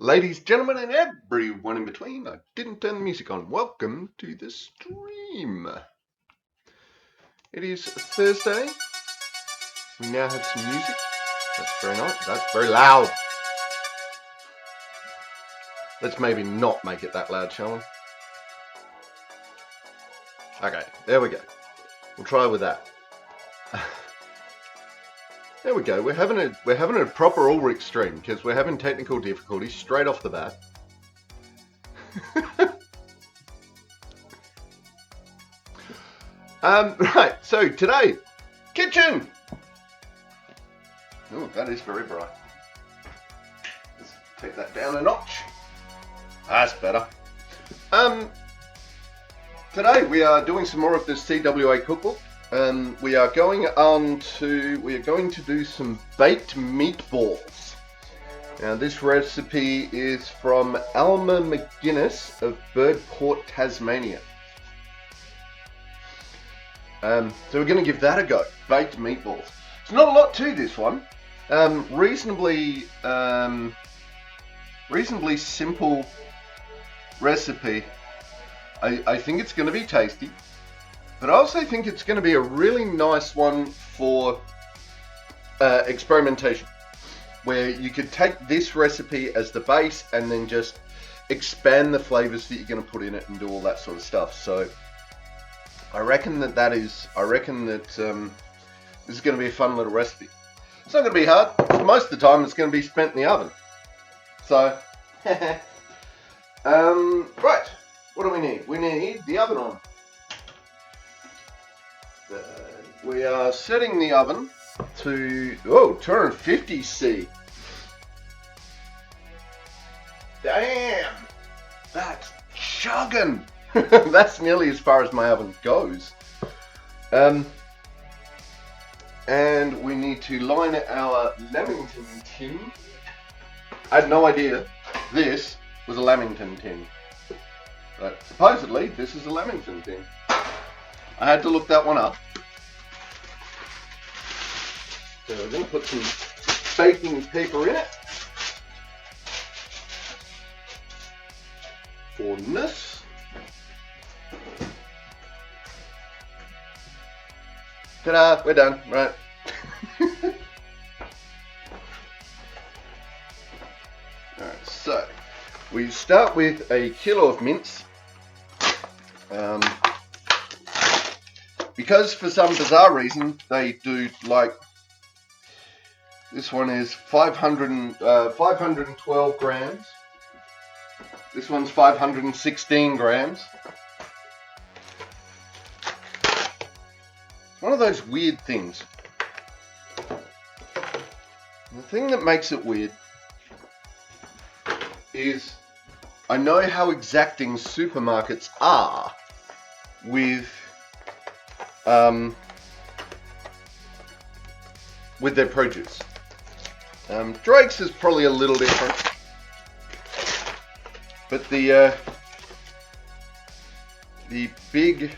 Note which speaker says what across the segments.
Speaker 1: Ladies, gentlemen, and everyone in between, I didn't turn the music on. Welcome to the stream. It is Thursday. We now have some music. That's very nice. That's very loud. Let's maybe not make it that loud, shall we? Okay, there we go. We'll try with that. There we go. We're having a proper Ulrich stream because we're having technical difficulties straight off the bat. Right. So today, kitchen. Oh, that is very bright. Let's take that down a notch. That's better. Today we are doing some more of the CWA cookbook. We are going to do some baked meatballs. Now this recipe is from Alma McGuinness of Birdport, Tasmania. So we're going to give that a go. Baked meatballs. It's not a lot to this one. Reasonably simple recipe. I think it's going to be tasty. But I also think it's going to be a really nice one for experimentation, where you could take this recipe as the base and then just expand the flavors that you're going to put in it and do all that sort of stuff. So I reckon that this is going to be a fun little recipe. It's not going to be hard. Most of the time it's going to be spent in the oven. So, right, what do we need? We need the oven on. We are setting the oven to 250 C. Damn, that's chugging. That's nearly as far as my oven goes. And we need to line our Lamington tin. I had no idea this was a Lamington tin, but supposedly this is a Lamington tin. I had to look that one up. So we're going to put some baking paper in it. For this. Ta-da! We're done. Right. Alright, so we start with a kilo of mince. Because for some bizarre reason they do like this one is 512 grams. This one's 516 grams. It's one of those weird things. The thing that makes it weird is I know how exacting supermarkets are with their produce. Drake's is probably a little different, but the big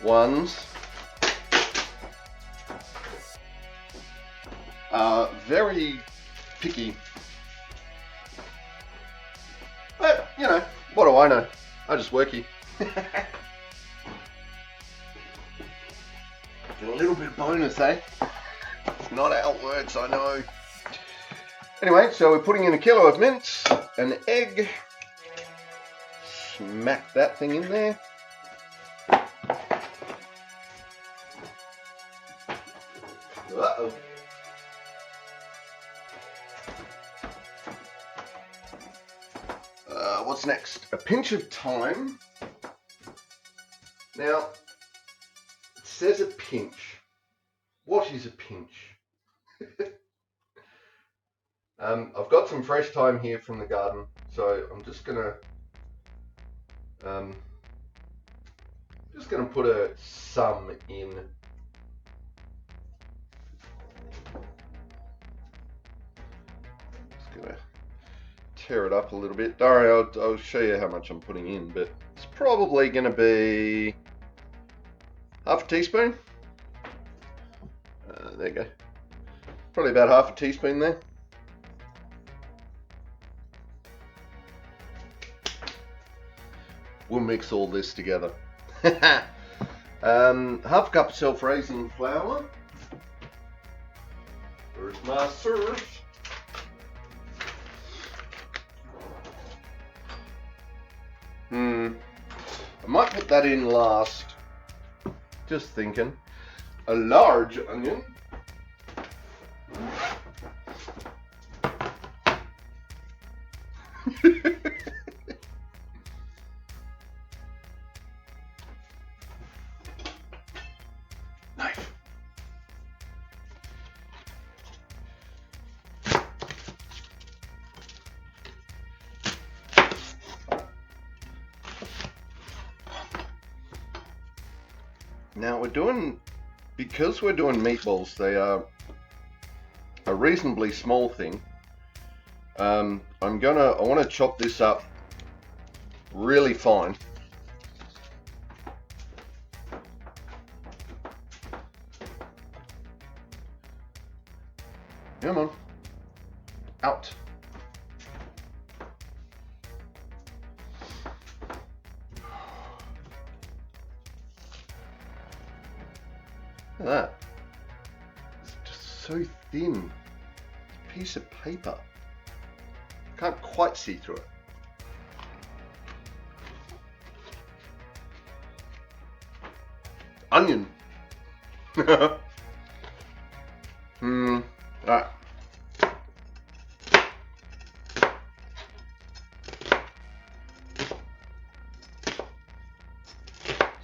Speaker 1: ones are very picky. But you know, what do I know? I just work here. A little bit of bonus, eh? It's not how it works, I know. Anyway, so we're putting in a kilo of mince, an egg. Smack that thing in there. Uh-oh. What's next? A pinch of thyme. Now, it says a pinch. What is a pinch? I've got some fresh thyme here from the garden, so I'm just gonna put some in. Just gonna tear it up a little bit. Don't worry, I'll show you how much I'm putting in, but it's probably gonna be half a teaspoon. There you go. Probably about half a teaspoon there. we'll mix all this together. Half cup self-raising flour. There's my surf. I might put that in last. Just thinking. A large onion. Knife. Now because we're doing meatballs, they are a reasonably small thing. I want to chop this up really fine. Come on. Out. Look at that. It's just so thin. Piece of paper. Can't quite see through it. Onion. Alright.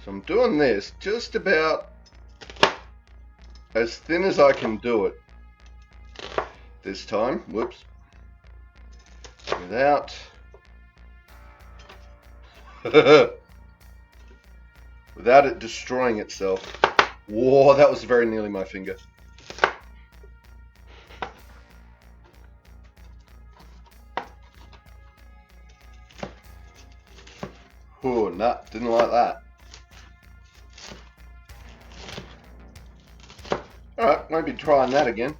Speaker 1: So I'm doing this just about as thin as I can do it this time. Whoops. Without it destroying itself. Whoa, that was very nearly my finger. Oh, nah, didn't like that. Alright, maybe trying that again.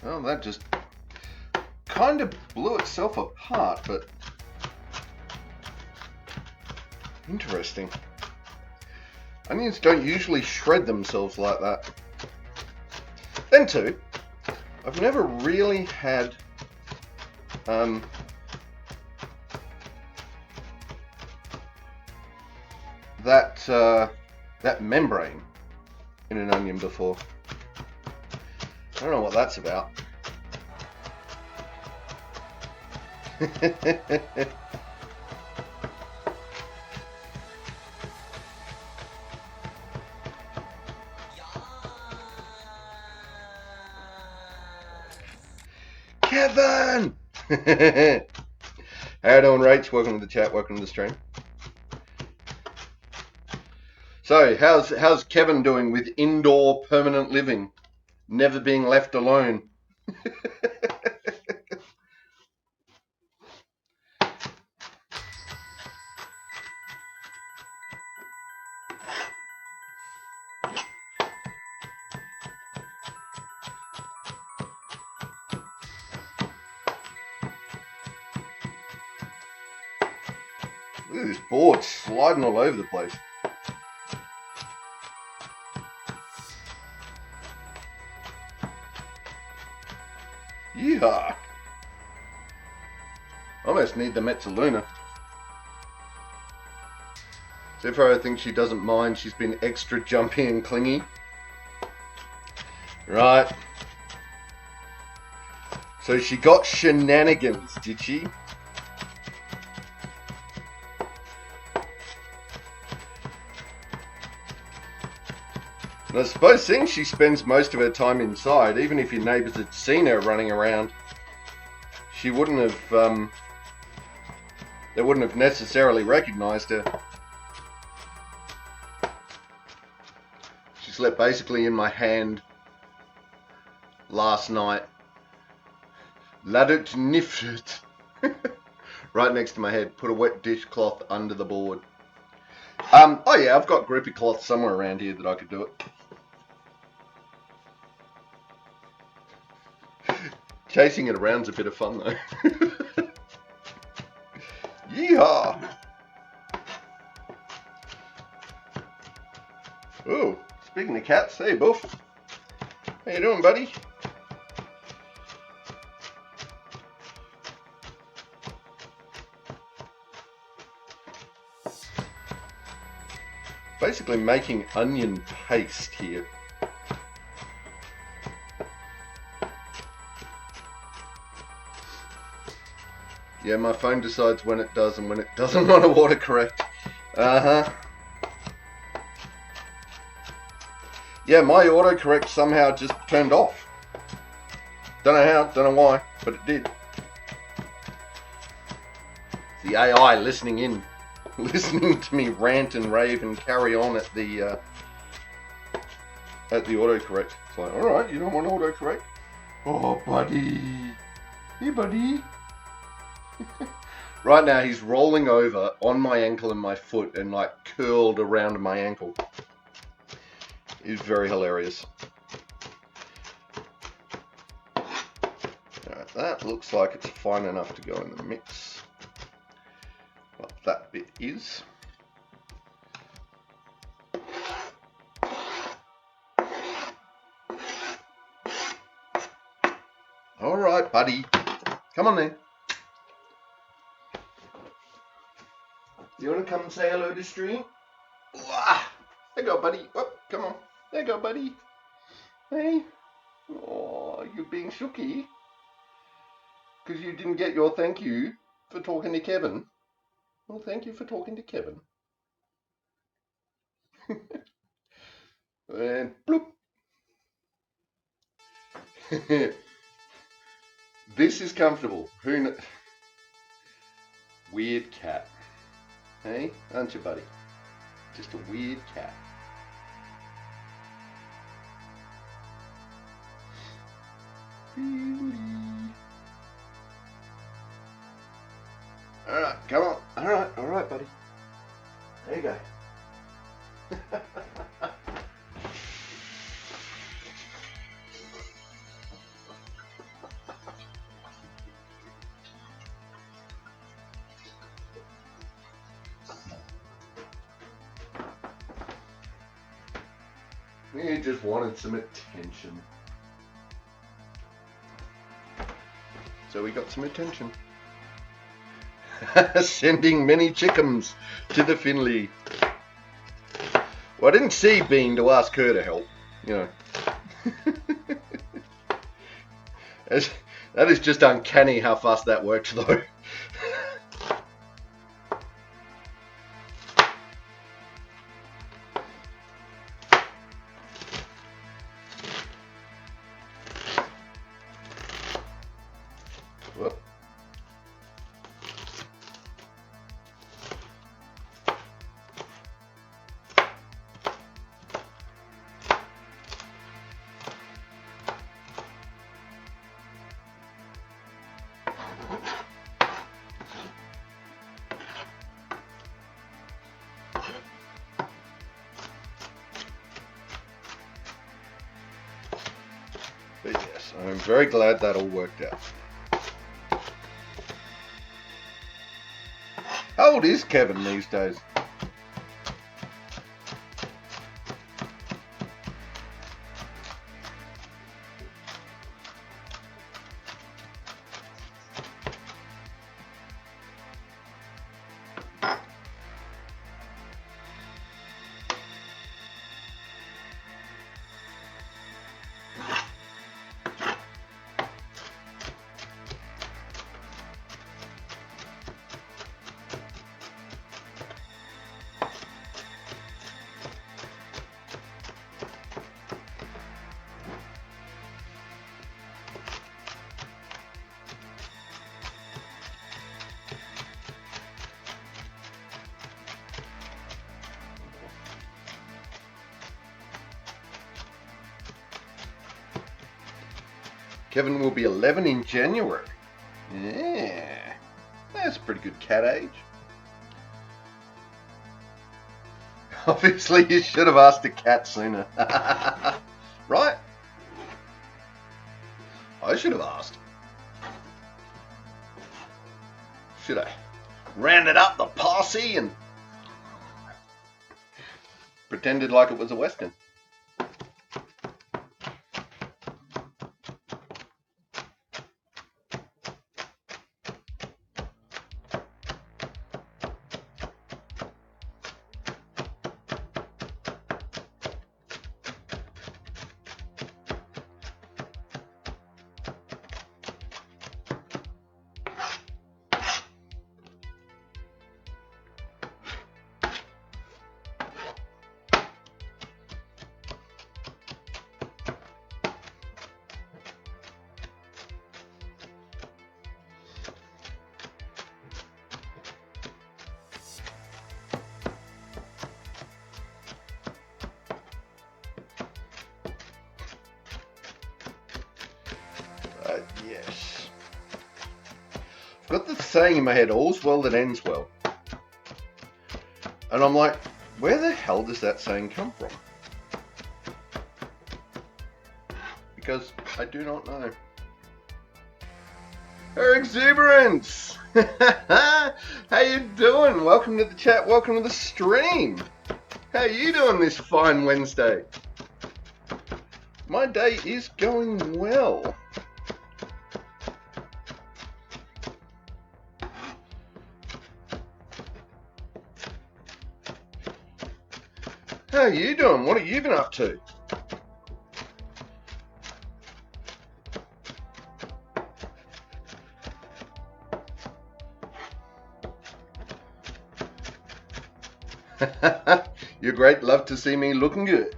Speaker 1: Well, that just kind of blew itself apart, but interesting. Onions don't usually shred themselves like that. Then too, I've never really had that membrane in an onion before. I don't know what that's about. Kevin! How you doing, Rach? Welcome to the chat, welcome to the stream. So, how's Kevin doing with indoor permanent living? Never being left alone. Look at this board sliding all over the place. Yeah. Almost need the Mezzaluna. So far I think she doesn't mind. She's been extra jumpy and clingy. Right. So she got shenanigans, did she? And I suppose seeing she spends most of her time inside, even if your neighbours had seen her running around, she wouldn't have, they wouldn't have necessarily recognised her. She slept basically in my hand last night. Laddet niftet. Right next to my head. Put a wet dishcloth under the board. Oh yeah, I've got grippy cloth somewhere around here that I could do it. Chasing it around's a bit of fun though. Yeehaw! Oh, speaking of cats, hey Buff. How you doing, buddy? Basically making onion paste here. Yeah, my phone decides when it does and when it doesn't want to autocorrect. Uh-huh. Yeah, my autocorrect somehow just turned off. Don't know how, don't know why, but it did. It's the AI listening in, listening to me rant and rave and carry on at the autocorrect. It's like, all right, you don't want autocorrect? Oh, buddy. Hey, buddy. Right now, he's rolling over on my ankle and my foot and like curled around my ankle. He's very hilarious. Alright, that looks like it's fine enough to go in the mix. Well, that bit is. Alright, buddy. Come on then. You want to come and say hello to stream? There you go, buddy. Oh, come on. There you go, buddy. Hey. Oh, you're being shooky. Because you didn't get your thank you for talking to Kevin. Well, thank you for talking to Kevin. And bloop. This is comfortable. Who knows? Weird cat. Hey, aren't you, buddy? Just a weird cat. Alright, come on. Alright, buddy. There you go. He just wanted some attention. So we got some attention. Sending many chickens to the Finley. Well, I didn't see Bean to ask her to help, you know. That is just uncanny how fast that worked, though. Whoop. But yes, I'm very glad that all worked out. How old is Kevin these days? Kevin will be 11 in January. Yeah, that's a pretty good cat age. Obviously, you should have asked the cat sooner. Right? I should have asked. Should I rounded up the posse and pretended like it was a Western? Yes. I've got this saying in my head, all's well that ends well. And I'm like, where the hell does that saying come from? Because I do not know. Her exuberance! How you doing? Welcome to the chat, welcome to the stream. How you doing this fine Wednesday? My day is going well. How you doing? What have you been up to? You're great. Love to see me looking good.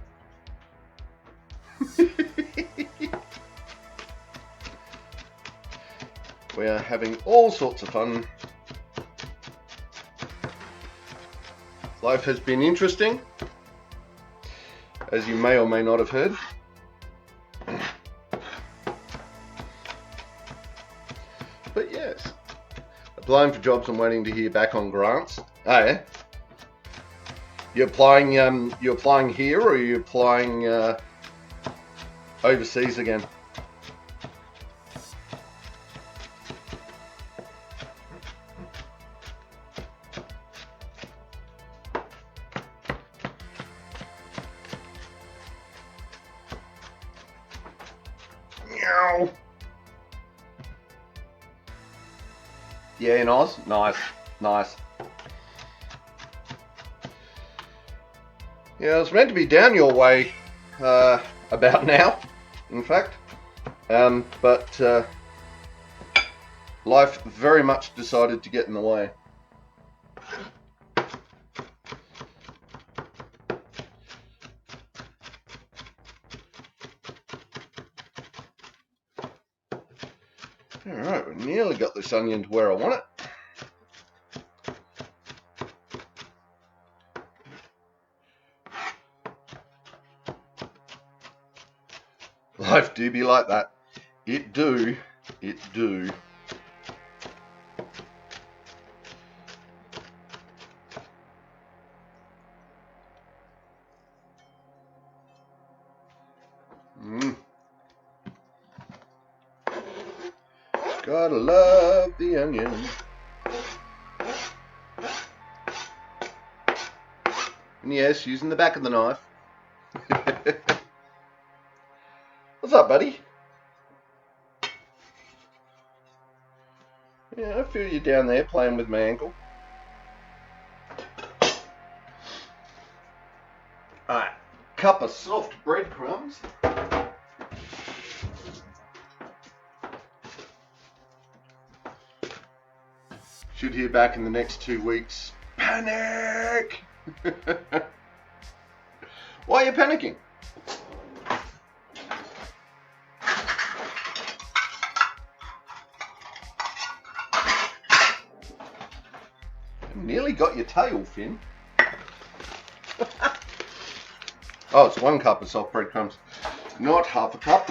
Speaker 1: We are having all sorts of fun. Life has been interesting, as you may or may not have heard. But yes, applying for jobs and waiting to hear back on grants. Oh yeah. You're applying here, or are you applying overseas again? Meow. Yeah, in Oz? Nice, nice. Yeah, I was meant to be down your way about now, in fact, but life very much decided to get in the way. Alright, we nearly got this onion to where I want it. Life do be like that. It do. It do. Gotta love the onion. And yes, using the back of the knife. What's up, buddy? Yeah, I feel you down there playing with my ankle. Alright, cup of soft breadcrumbs. Should hear back in the next 2 weeks. Panic! Why are you panicking? Nearly got your tail, Finn. Oh, it's 1 cup of soft breadcrumbs, not half a cup.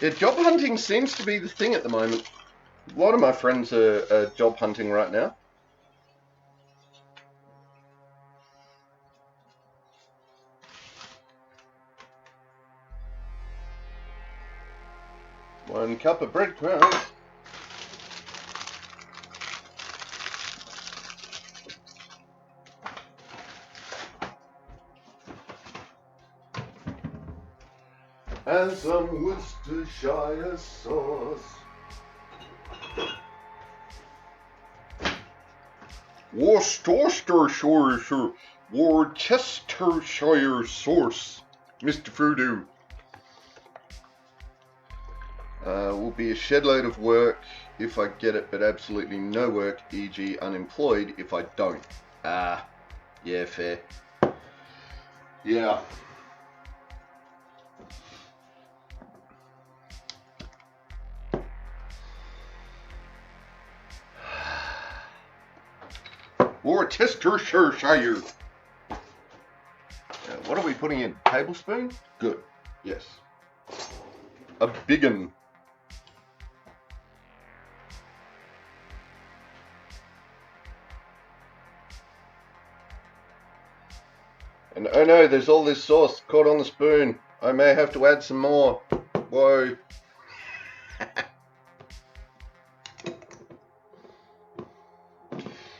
Speaker 1: Yeah, job hunting seems to be the thing at the moment. A lot of my friends are job hunting right now. One cup of breadcrumbs. And some Worcestershire sauce. Worcestershire sauce, Mr. Voodoo. Will be a shed load of work if I get it, but absolutely no work, e.g. unemployed, if I don't. Yeah, fair. Yeah. Worcestershire. What are we putting in? Tablespoon? Good. Yes. A big un. And oh no, there's all this sauce caught on the spoon. I may have to add some more. Whoa.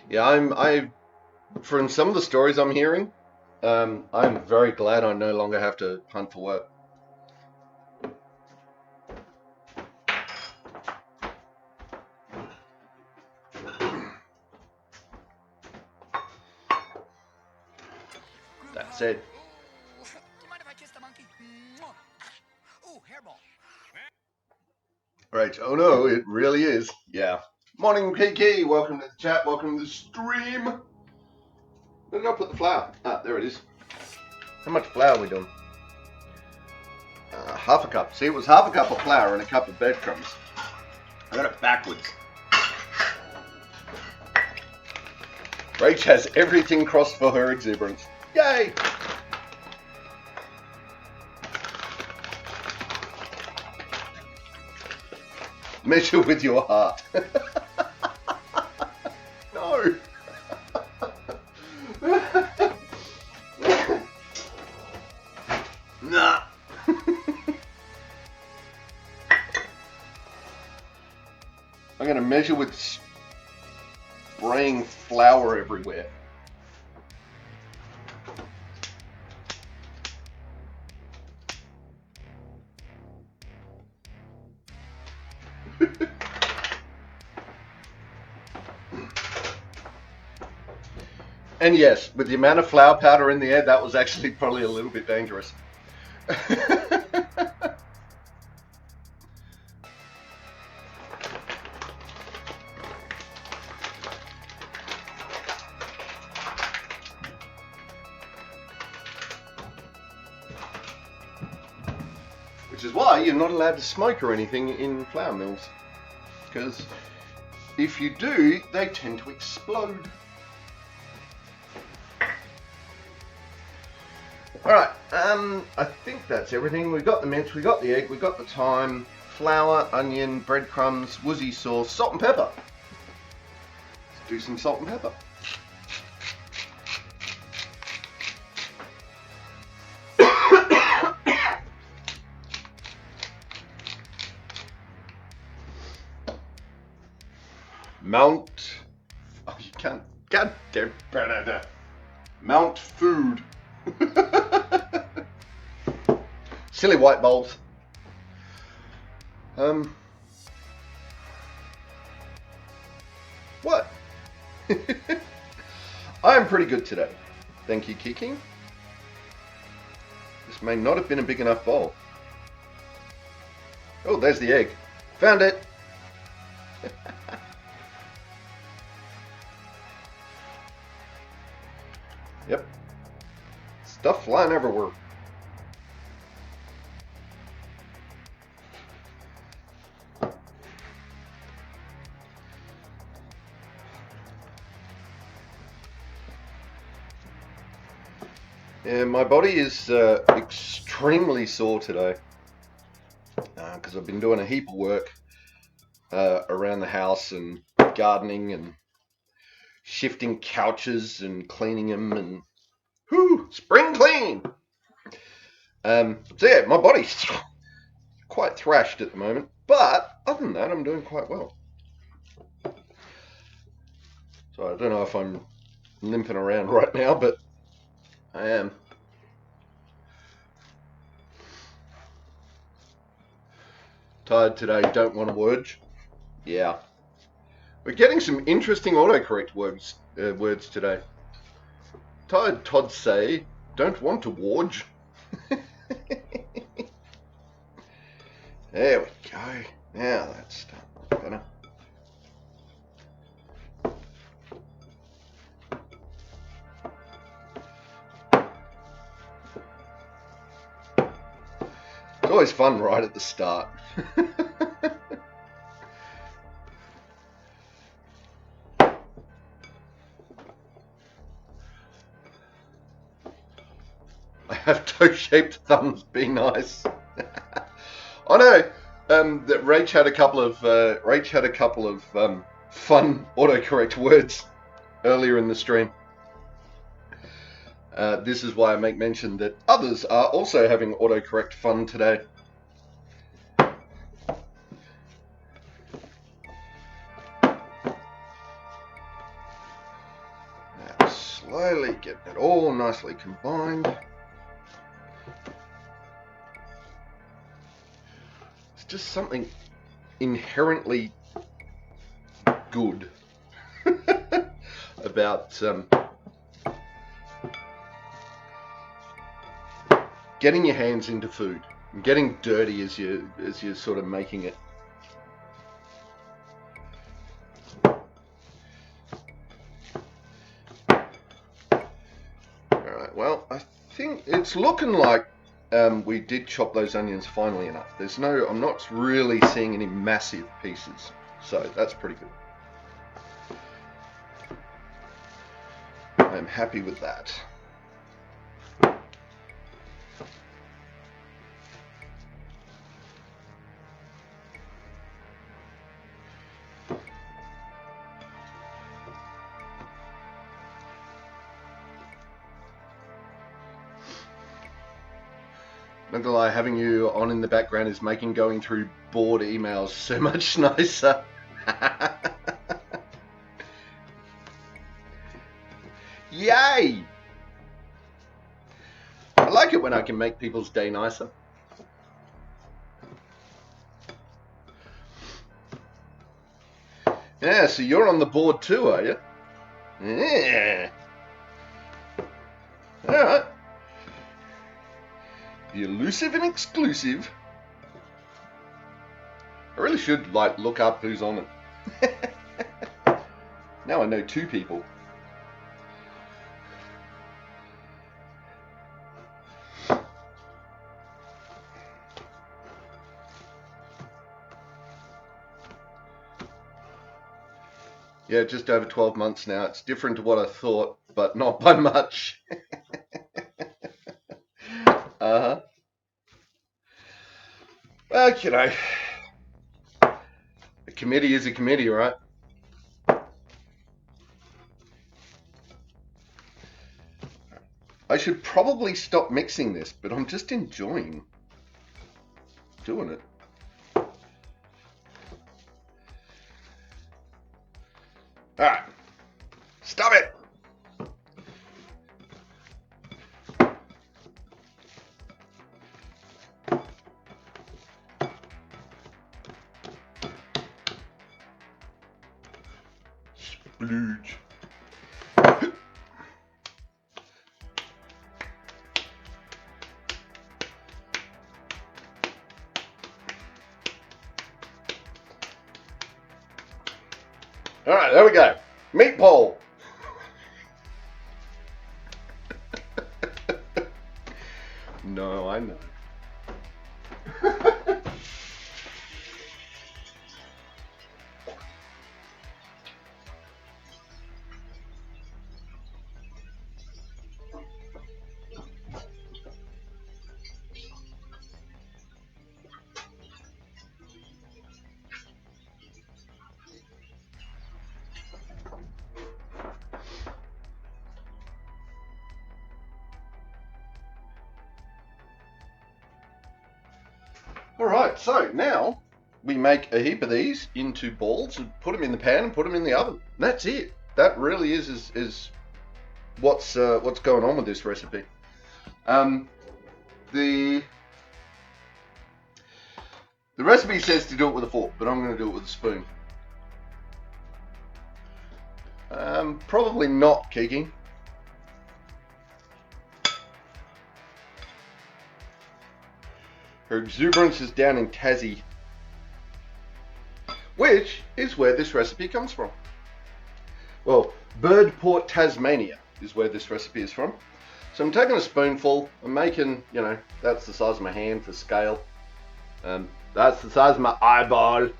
Speaker 1: Yeah, from some of the stories I'm hearing, I'm very glad I no longer have to hunt for work. That said.
Speaker 2: Do you mind if I kiss the monkey? Ooh, hairball.
Speaker 1: Right, oh no, it really is. Yeah. Morning, Kiki. Welcome to the chat. Welcome to the stream. Where did I put the flour? There it is. How much flour are we doing? Half a cup. See, it was half a cup of flour and a cup of breadcrumbs. I got it backwards. Rach has everything crossed for her exuberance. Yay! Measure with your heart. No. Nah. I'm going to measure with spraying flour everywhere. And yes, with the amount of flour powder in the air, that was actually probably a little bit dangerous. Which is why you're not allowed to smoke or anything in flour mills. Because if you do, they tend to explode. Alright, I think that's everything. We've got the mince, we got the egg, we got the thyme, flour, onion, breadcrumbs, woozy sauce, salt and pepper. Let's do some salt and pepper. Oh, you can't, God damn, Mount Food. Silly white bowls. What? I'm pretty good today. Thank you, Kiki. This may not have been a big enough bowl. Oh, there's the egg. Found it. Yep. Stuff flying everywhere. Yeah, my body is extremely sore today. because I've been doing a heap of work around the house and gardening and shifting couches and cleaning them and spring clean. So yeah, my body's quite thrashed at the moment, but other than that, I'm doing quite well. So I don't know if I'm limping around right now, but I am. Tired today, don't want to word. Yeah. We're getting some interesting autocorrect words today. Tired Todd say, don't want to warge. There we go. Now that's better. It's always fun right at the start. I have toe-shaped thumbs. Be nice. I know that Rach had a couple of fun autocorrect words earlier in the stream. This is why I make mention that others are also having autocorrect fun today. Now, slowly getting it all nicely combined. It's just something inherently good about getting your hands into food and getting dirty as you're sort of making it. Alright, well, I think it's looking like we did chop those onions finely enough. I'm not really seeing any massive pieces, so that's pretty good. I'm happy with that. Not gonna lie, having you on in the background is making going through bored emails so much nicer. Yay! I like it when I can make people's day nicer. Yeah, so you're on the board too, are you? Yeah. Alright. The elusive and exclusive. I really should look up who's on it. Now I know 2 people. Yeah, just over 12 months now. It's different to what I thought, but not by much. Uh-huh. Well, you know, a committee is a committee, right? I should probably stop mixing this, but I'm just enjoying doing it. Alright, stop it! Splooge. Alright, there we go. Meatball. No, I know. Alright, so now we make a heap of these into balls and put them in the pan and put them in the oven. And that's it. That really is what's going on with this recipe. The recipe says to do it with a fork, but I'm going to do it with a spoon. Probably not, Kiki. Her exuberance is down in Tassie, which is where this recipe comes from. Well, Birdport, Tasmania is where this recipe is from. So I'm taking a spoonful. I'm making, you know, that's the size of my hand for scale. That's the size of my eyeball.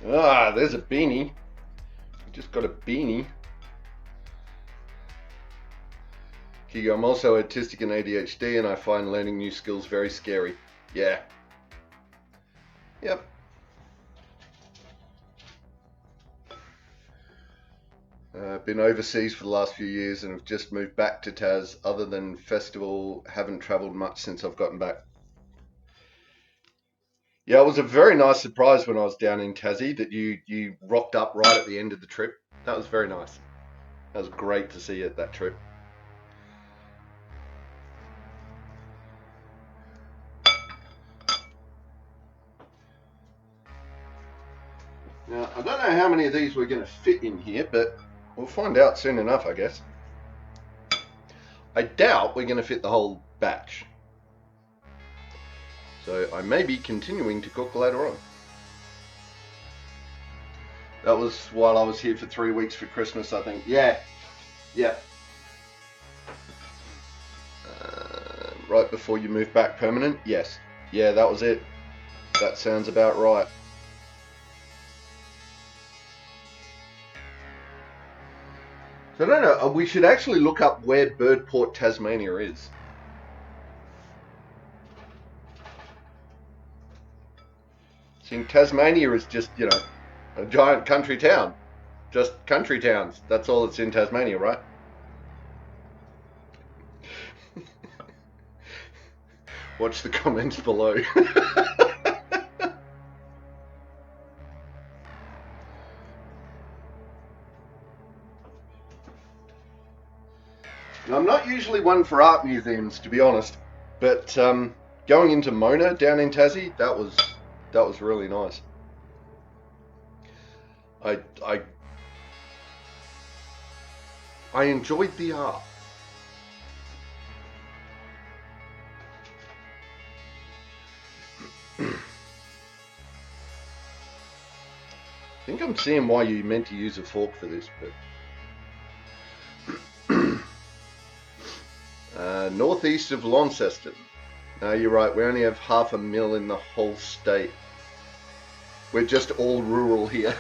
Speaker 1: Ah, there's a beanie. Just got a beanie. Kigo, I'm also autistic and ADHD, and I find learning new skills very scary. Yeah. Yep. Been overseas for the last few years and have just moved back to Tas. Other than festival, haven't travelled much since I've gotten back. Yeah, it was a very nice surprise when I was down in Tassie that you rocked up right at the end of the trip. That was very nice. That was great to see you at that trip. Now, I don't know how many of these we're going to fit in here, but we'll find out soon enough, I guess. I doubt we're going to fit the whole batch. So I may be continuing to cook later on. That was while I was here for 3 weeks for Christmas, I think. Yeah. Right before you moved back permanent? Yes. Yeah, that was it. That sounds about right. So I don't know, we should actually look up where Birdport, Tasmania is. See, Tasmania is just, you know, a giant country town. Just country towns. That's all that's in Tasmania, right? Watch the comments below. Now, I'm not usually one for art museums, to be honest, but going into Mona down in Tassie, that was really nice. I enjoyed the art. I think I'm seeing why you meant to use a fork for this, but northeast of Launceston. No, you're right. We only have 500,000 in the whole state. We're just all rural here.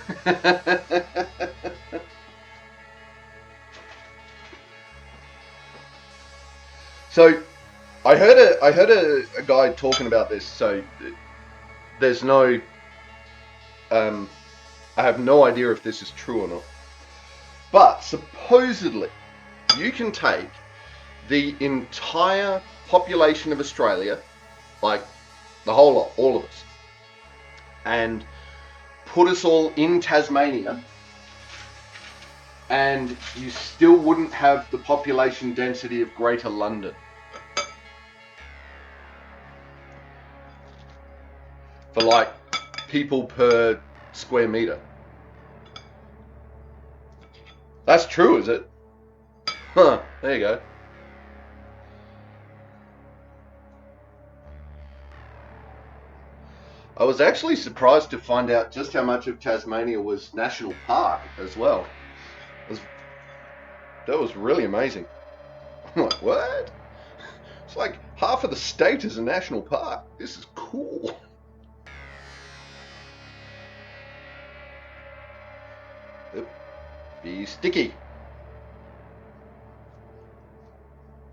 Speaker 1: So, I heard a guy talking about this. So, there's no, I have no idea if this is true or not. But supposedly, you can take the entire population of Australia, like the whole lot, all of us, and put us all in Tasmania, and you still wouldn't have the population density of Greater London. For like people per square meter. That's true, is it? Huh, there you go. I was actually surprised to find out just how much of Tasmania was national park as well. That was really amazing. I'm like, what? It's like half of the state is a national park. This is cool. Be sticky.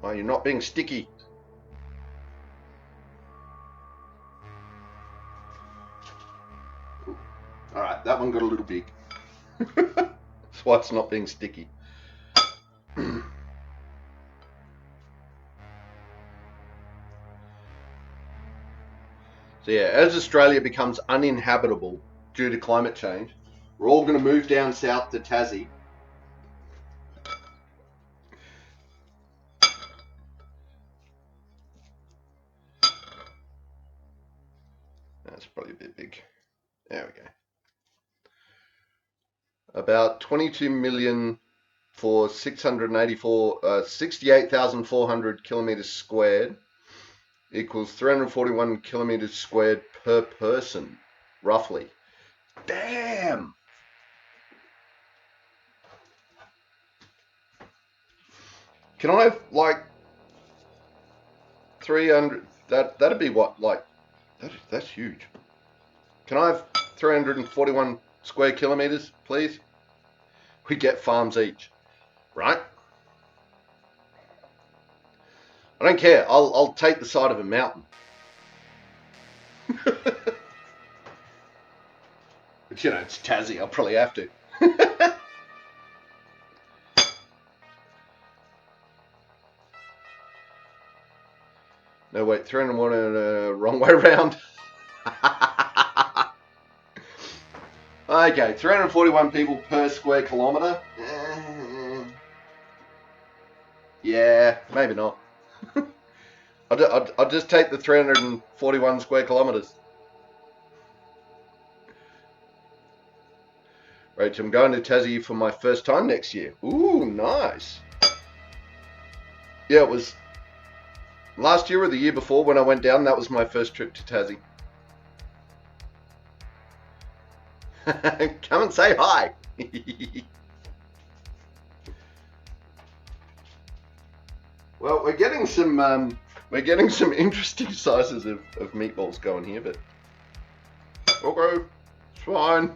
Speaker 1: Oh, you're not being sticky. Alright, that one got a little big. That's why it's not being sticky. So yeah, as Australia becomes uninhabitable due to climate change, we're all going to move down south to Tassie. That's probably a bit big. There we go. About 22 million for 68,400 kilometers squared equals 341 kilometers squared per person, roughly. Damn! Can I have like 300? That'd be what, like, that's huge. Can I have 341 square kilometers, please? We get farms each, right? I don't care. I'll take the side of a mountain. But you know, it's Tassie. I'll probably have to. No, wait, 301 wrong way around. Okay, 341 people per square kilometre. Yeah, maybe not. I'll just take the 341 square kilometres. Right, I'm going to Tassie for my first time next year. Ooh, nice. Yeah, it was last year or the year before when I went down. That was my first trip to Tassie. Come and say hi. Well, we're getting some interesting sizes of meatballs going here, but okay, it's fine.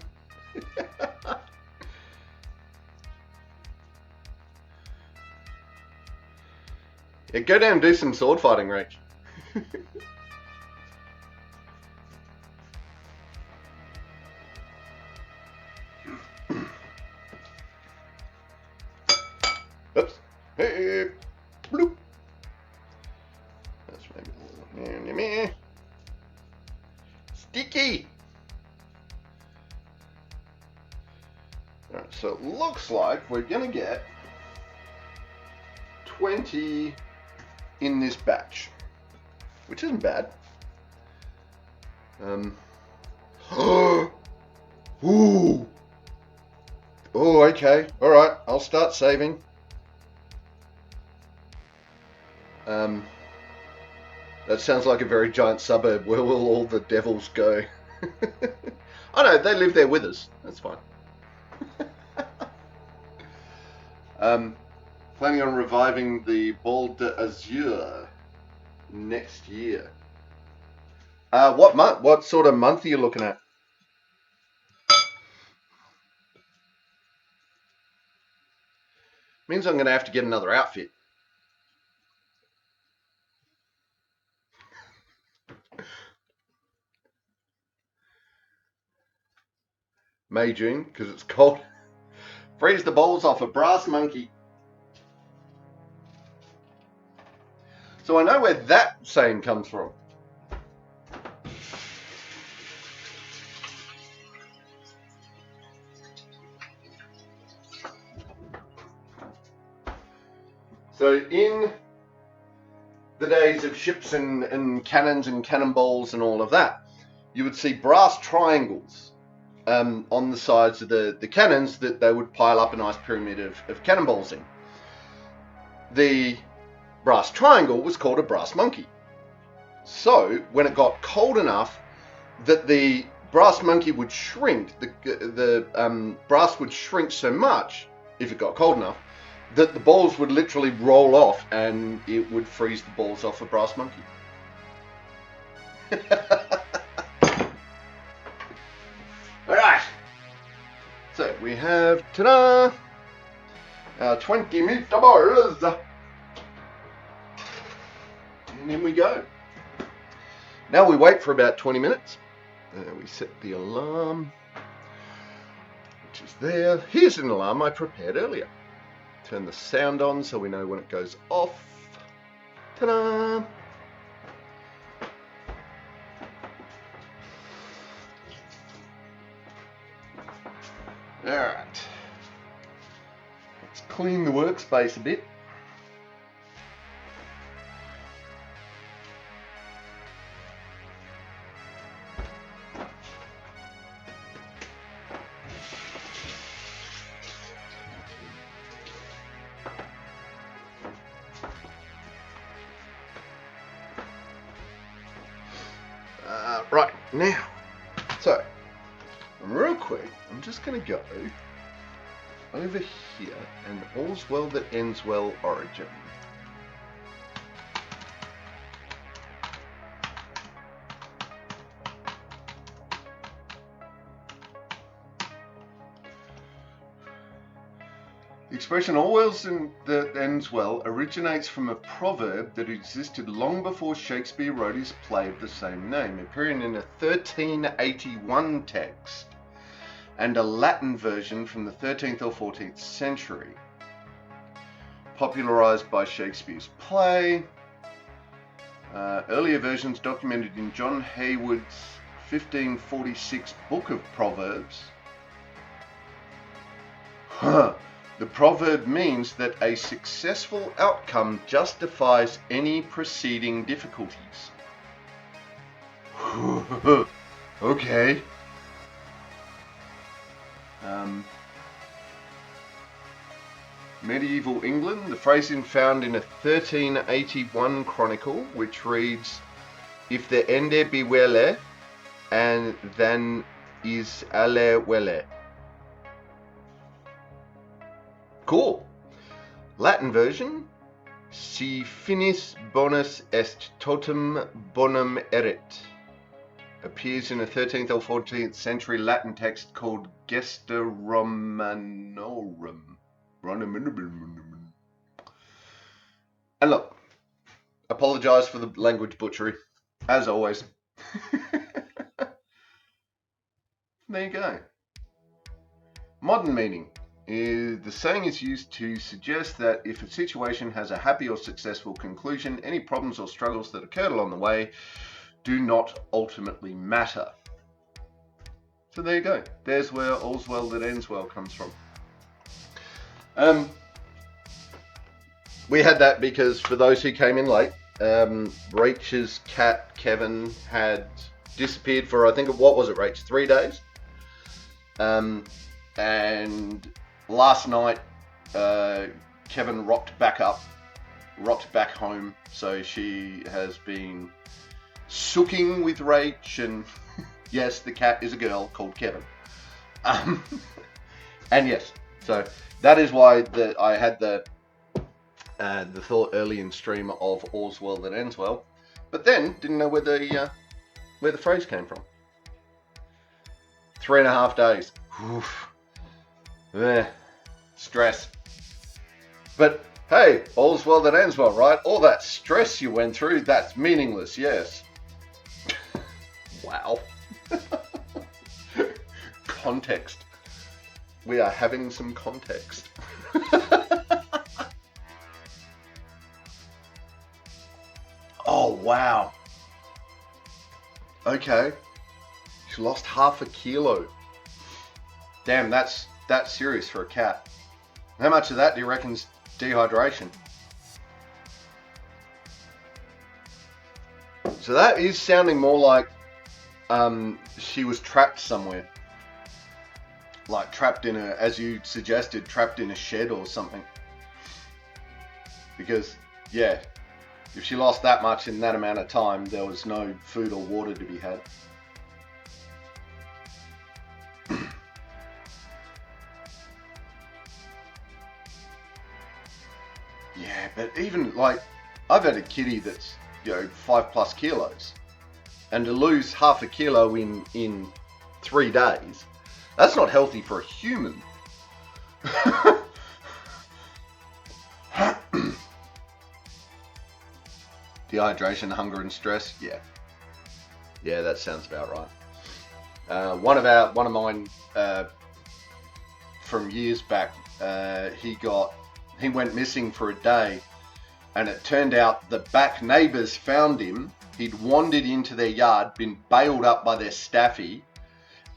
Speaker 1: Yeah, go down and do some sword fighting, Rach. Oops. Hey. Bloop. That's maybe a little meh. Sticky. Alright, so it looks like we're gonna get 20 in this batch, which isn't bad. Ooh. Oh, okay. All right. I'll start saving. That sounds like a very giant suburb. Where will all the devils go? Oh no, they live there with us. That's fine. Planning on reviving the Ball d'Azur next year. What month? What sort of month are you looking at? Means I'm going to have to get another outfit. May, June, because it's cold. Freeze the balls off a brass monkey. So I know where that saying comes from. So in the days of ships and cannons and cannonballs and all of that, you would see brass triangles on the sides of the cannons that they would pile up a nice pyramid of cannonballs in. The brass triangle was called a brass monkey. So when it got cold enough that the brass monkey would shrink, the brass would shrink so much if it got cold enough that the balls would literally roll off and it would freeze the balls off a brass monkey. Alright, so we have, ta-da, our 20 meatballs, and in we go. Now we wait for about 20 minutes, we set the alarm, which is there. Here's an alarm I prepared earlier. Turn the sound on so we know when it goes off. Ta-da! Alright. Let's clean the workspace a bit. Right, now, so, real quick, I'm just going to go over here and all's well that ends well origin. The expression all wells that ends well originates from a proverb that existed long before Shakespeare wrote his play of the same name, appearing in a 1381 text and a Latin version from the 13th or 14th century, popularized by Shakespeare's play. Earlier versions documented in John Haywood's 1546 Book of Proverbs. The proverb means that a successful outcome justifies any preceding difficulties. Okay. Medieval England, the phrase is found in a 1381 chronicle, which reads, "If the ende be welle, and then is alle welle." Cool. Latin version, "Si finis bonus est totum bonum erit," appears in a 13th or 14th century Latin text called Gesta Romanorum. And look, apologise for the language butchery, as always. There you go. Modern meaning. The saying is used to suggest that if a situation has a happy or successful conclusion, any problems or struggles that occurred along the way do not ultimately matter. So there you go. There's where all's well that ends well comes from. We had that because for those who came in late, Rachel's cat Kevin had disappeared for, I think, what was it, Rach? 3 days? And last night, Kevin rocked back home. So she has been sooking with Rach, and yes, the cat is a girl called Kevin. And yes, so that is why I had the thought early in stream of all's well that ends well, but then didn't know where the phrase came from. 3.5 days. Oof. Stress. But hey, all's well that ends well, right? All that stress you went through, that's meaningless, yes. Wow. Context. We are having some context. Oh, wow. Okay. She lost 0.5 kilo. Damn, that's serious for a cat. How much of that do you reckon's dehydration? So that is sounding more like she was trapped somewhere. Like trapped in a, as you suggested, trapped in a shed or something. Because, yeah, if she lost that much in that amount of time, there was no food or water to be had. Yeah, but even like, I've had a kitty that's, 5+ kilos, and to lose 0.5 kilo in 3 days, that's not healthy for a human. Dehydration, hunger, and stress. Yeah, that sounds about right. One of mine from years back. He went missing for a day, and it turned out the back neighbours found him. He'd wandered into their yard, been bailed up by their staffy,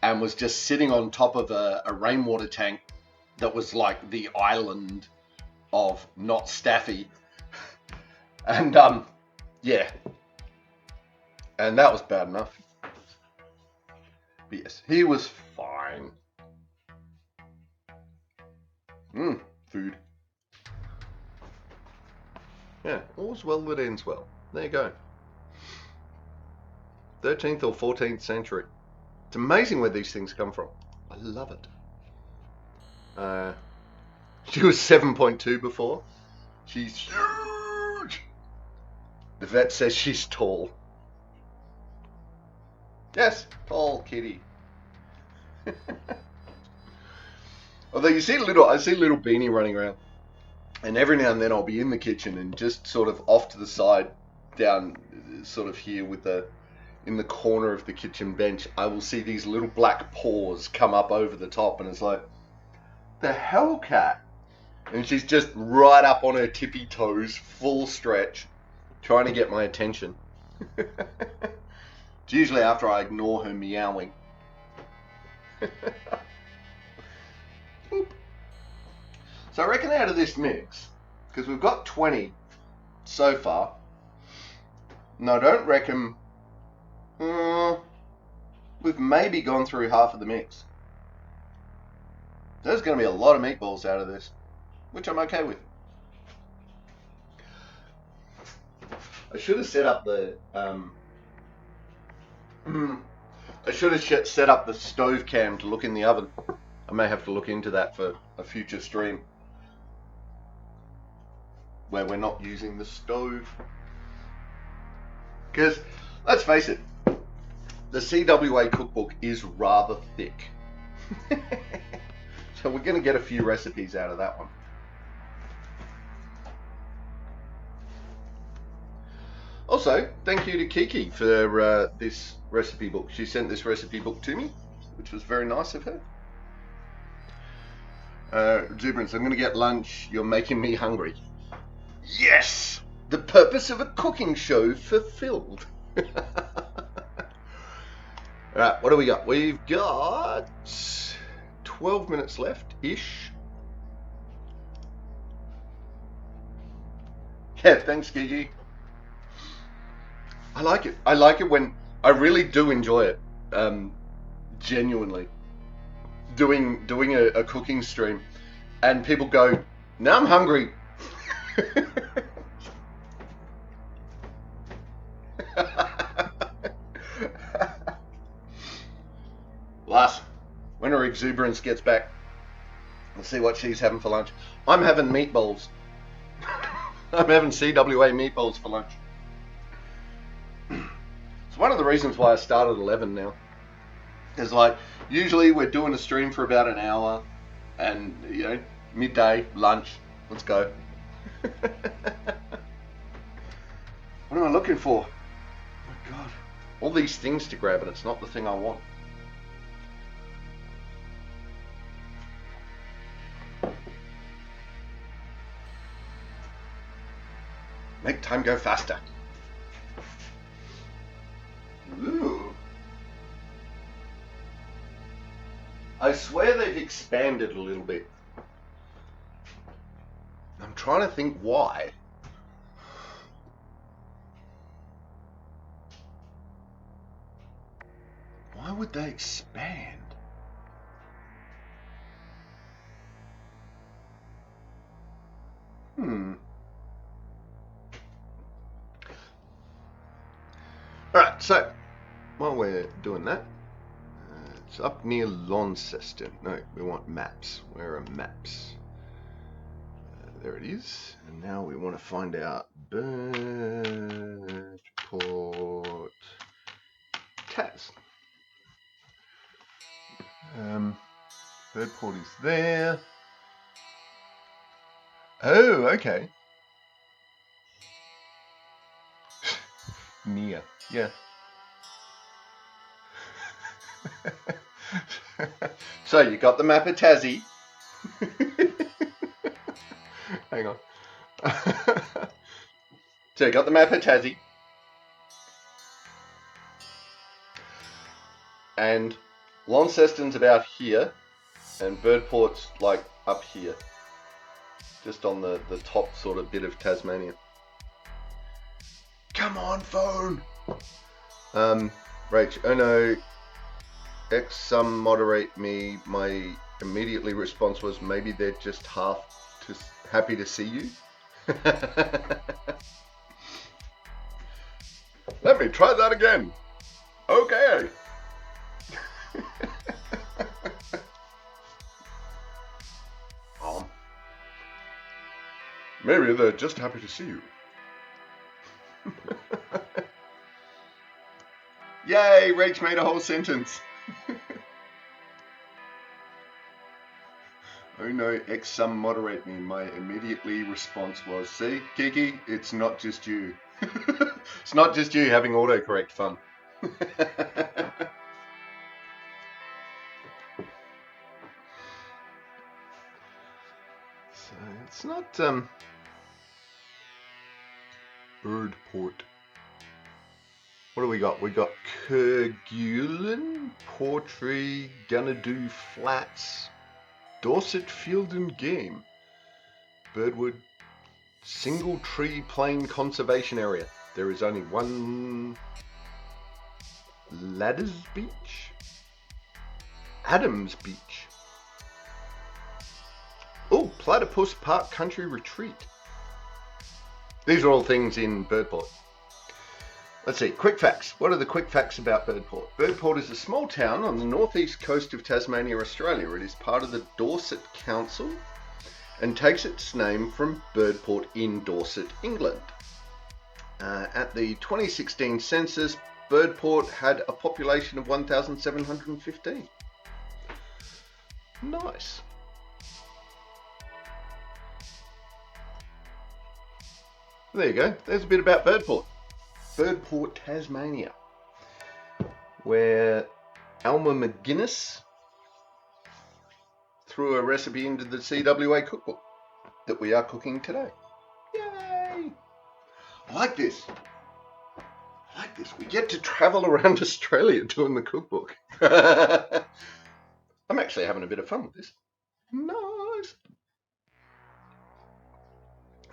Speaker 1: and was just sitting on top of a rainwater tank that was like the island of not staffy. And yeah, and that was bad enough. But yes, he was fine. Food. Yeah, all's well that ends well. There you go. 13th or 14th century. It's amazing where these things come from. I love it. She was 7.2 before. She's huge. The vet says she's tall. Yes, tall kitty. Although I see little Beanie running around, and every now and then I'll be in the kitchen and just sort of off to the side, down sort of here in the corner of the kitchen bench, I will see these little black paws come up over the top, and it's like, the hell, cat? And she's just right up on her tippy toes, full stretch, trying to get my attention. It's usually after I ignore her meowing. So I reckon out of this mix, because we've got 20 so far, and I don't reckon we've maybe gone through half of the mix. There's going to be a lot of meatballs out of this, which I'm okay with. I should have set up the set up the stove cam to look in the oven. I may have to look into that for a future stream where we're not using the stove. Because, let's face it, the CWA cookbook is rather thick. So we're going to get a few recipes out of that one. Also, thank you to Kiki for this recipe book. She sent this recipe book to me, which was very nice of her. Exuberance, I'm going to get lunch. You're making me hungry. Yes! The purpose of a cooking show fulfilled. Alright, what do we got? We've got 12 minutes left-ish. Yeah, thanks, Gigi. I like it. I like it when... I really do enjoy it. Genuinely. Doing a cooking stream. And people go, now I'm hungry. Last, when her exuberance gets back, we'll see what she's having for lunch. I'm having meatballs. I'm having CWA meatballs for lunch. It's one of the reasons why I started at 11 now. It's like, usually we're doing a stream for about an hour, and, you know, midday, lunch, let's go. What am I looking for? Oh my God. All these things to grab, and it's not the thing I want. Make time go faster. Ooh. I swear they've expanded a little bit. I'm trying to think why. Why would they expand? Alright, so while we're doing that, it's up near Launceston. No, we want maps. Where are maps? There it is. And now we want to find out Birdport, Tas. Birdport is there. Oh, okay. Near, yeah. So you got the map of Tassie, Hang on. So you got the map of Tassie. And Launceston's about here. And Birdport's like up here. Just on the top sort of bit of Tasmania. Come on, phone! Rach, oh no. X some moderate me. My immediately response was maybe they're just happy to see you. Let me try that again. Okay. Maybe they're just happy to see you. Yay, Rach made a whole sentence. Oh no, X some moderate me. My immediately response was, see, Kiki, it's not just you. It's not just you having autocorrect fun. So it's not Birdport. What do we got? We got Kerguelen, Portree, Gunnedo Flats, Dorset Field and Game, Birdwood, Single Tree Plain Conservation Area. There is only one. Ladders Beach, Adams Beach. Oh, Platypus Park Country Retreat. These are all things in Birdport. Let's see, quick facts. What are the quick facts about Birdport? Birdport is a small town on the northeast coast of Tasmania, Australia. It is part of the Dorset Council and takes its name from Birdport in Dorset, England. At the 2016 census, Birdport had a population of 1,715. Nice. There you go. There's a bit about Birdport. Birdport, Tasmania, where Alma McGuinness threw a recipe into the CWA cookbook that we are cooking today. Yay! I like this. I like this. We get to travel around Australia doing the cookbook. I'm actually having a bit of fun with this. Nice.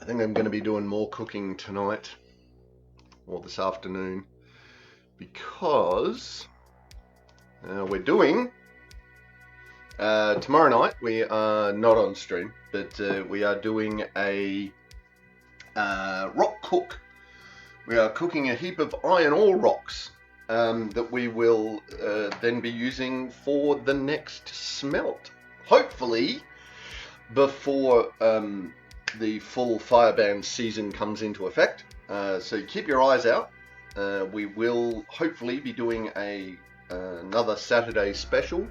Speaker 1: I think I'm going to be doing more cooking tonight or this afternoon because we're doing tomorrow night. We are not on stream, but we are doing a rock cook. We are cooking a heap of iron ore rocks that we will then be using for the next smelt. Hopefully before the full fire ban season comes into effect. So keep your eyes out. We will hopefully be doing another Saturday special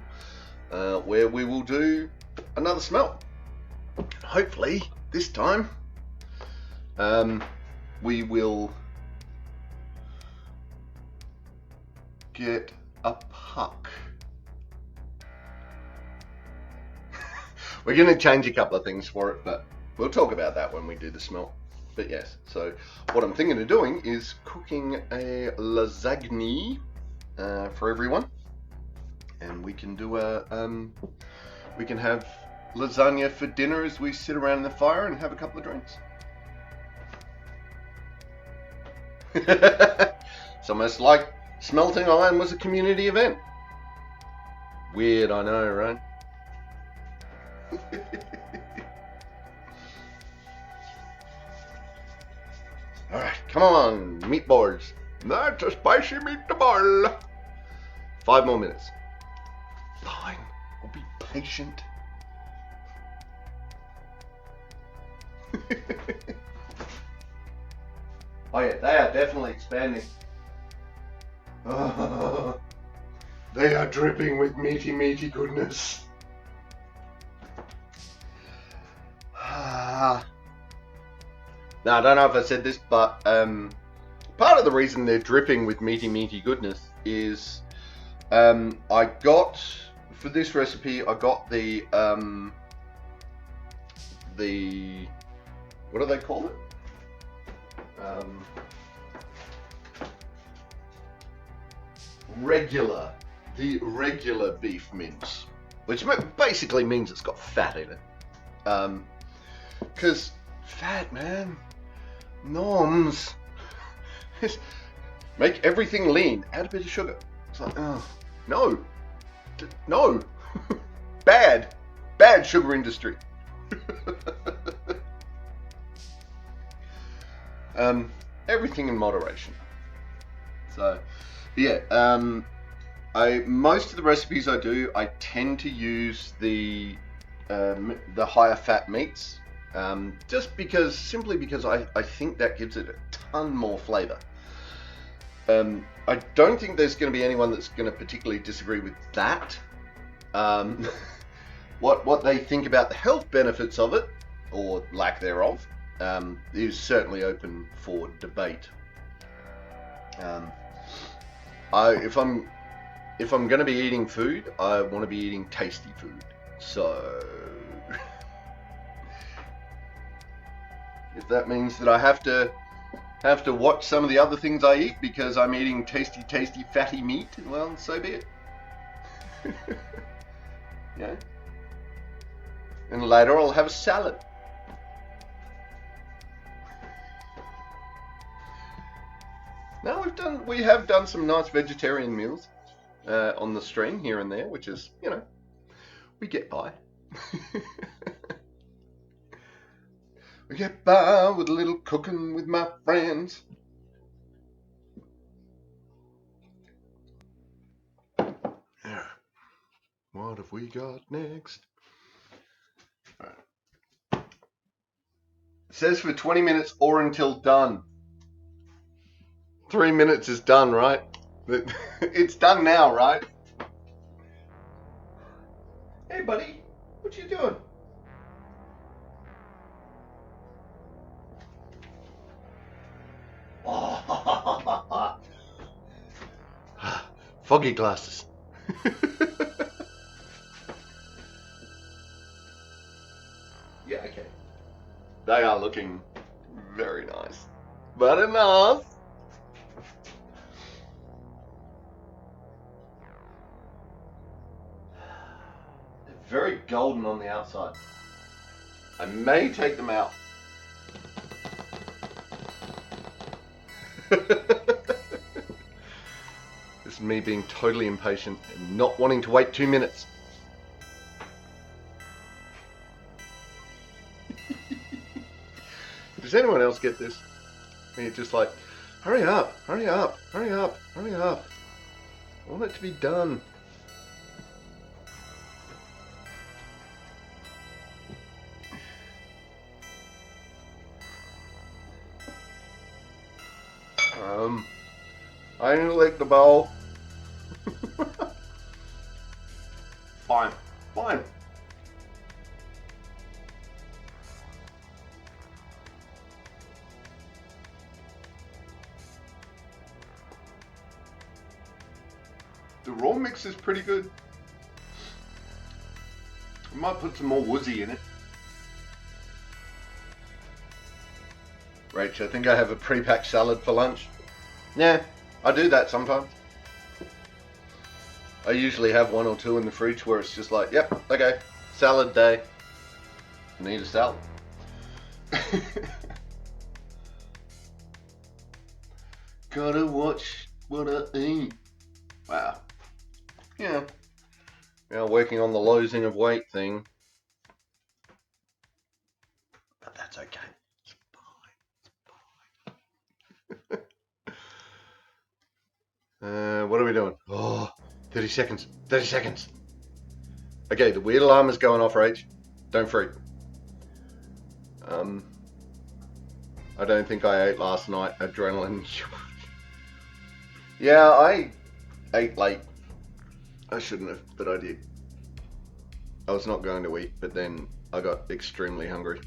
Speaker 1: where we will do another smelt. Hopefully this time we will get a puck. We're going to change a couple of things for it, but we'll talk about that when we do the smell. But yes, so what I'm thinking of doing is cooking a lasagna for everyone, and we can do we can have lasagna for dinner as we sit around the fire and have a couple of drinks. It's almost like smelting iron was a community event. Weird, I know, right? Alright, come on, meatballs. That's a spicy meatball. 5 more minutes. Fine, I'll be patient. Oh yeah, they are definitely expanding. Oh, they are dripping with meaty goodness. Now, I don't know if I said this, but part of the reason they're dripping with meaty goodness is I got, for this recipe, I got the the, what do they call it? The regular beef mince, which basically means it's got fat in it. Because fat, man, norms. Make everything lean, add a bit of sugar. It's like, oh, no. No. Bad sugar industry. Everything in moderation. So, yeah, most of the recipes I do, I tend to use the higher fat meats, simply because I think that gives it a ton more flavor. I don't think there's going to be anyone that's going to particularly disagree with that. What they think about the health benefits of it, or lack thereof, is certainly open for debate. If I'm going to be eating food, I want to be eating tasty food. So, if that means that I have to watch some of the other things I eat because I'm eating tasty, fatty meat, well, so be it. Yeah. And later I'll have a salad. Now we have done some nice vegetarian meals on the stream here and there, which is, we get by. We get by with a little cooking with my friends. Yeah. What have we got next? Right. It says for 20 minutes or until done. 3 minutes is done, right? It's done now, right? Hey, buddy, what you doing? Oh. Foggy glasses. Yeah, okay. They are looking very nice. But enough. They're very golden on the outside. I may take them out. This is me being totally impatient and not wanting to wait 2 minutes. Does anyone else get this? And you're just like, hurry up, hurry up, hurry up, hurry up. I want it to be done. I didn't lick the bowl. Fine, fine. The raw mix is pretty good. I might put some more woozy in it. Rach, I think I have a pre-packed salad for lunch. Yeah, I do that sometimes. I usually have 1 or 2 in the fridge where it's just like, yep, okay, salad day. Need a salad. Gotta watch what I eat. Wow. Yeah. Now working on the losing of weight thing. But that's okay. It's fine. What are we doing? Oh, 30 seconds. 30 seconds. Okay, the weird alarm is going off, Rach. Don't freak. I don't think I ate last night. Adrenaline. Yeah, I ate late. I shouldn't have, but I did. I was not going to eat, but then I got extremely hungry.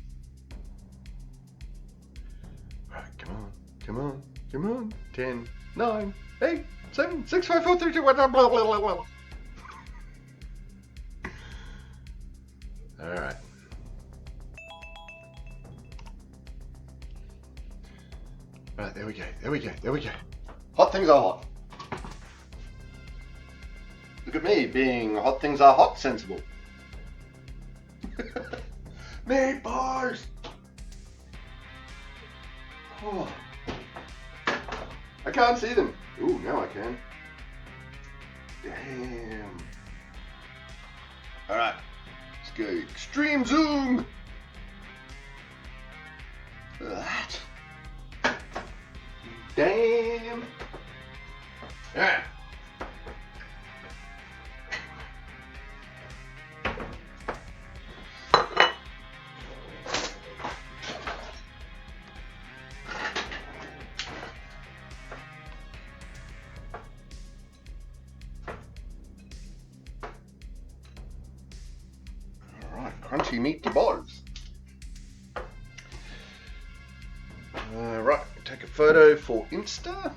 Speaker 1: Alright, come on, come on, come on. 10, 9, 8, 7, 6, 5, 4, 3, 2, 1, blah, blah, blah, blah. Alright. Right, there we go, there we go, there we go. Hot things are hot. Look at me being hot things are hot sensible. Meatballs! Oh. I can't see them. Ooh, now I can. Damn. Alright, let's go extreme zoom. That. Damn. Alright. Crunchy meaty balls. Right, take a photo for Insta.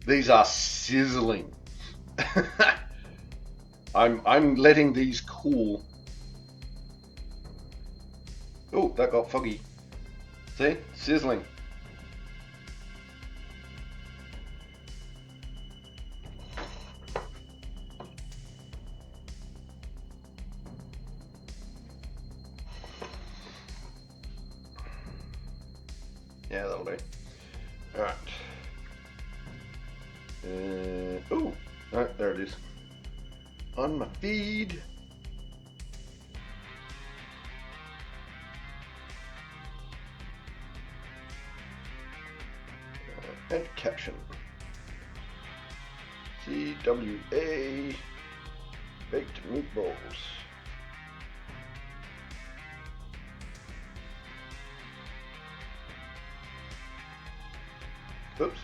Speaker 1: These are sizzling. I'm letting these cool. Oh, that got foggy. See, sizzling. Yeah, that'll do. Alright. Oh, right, there it is. On my feed. And caption. CWA Baked Meatballs. Oops.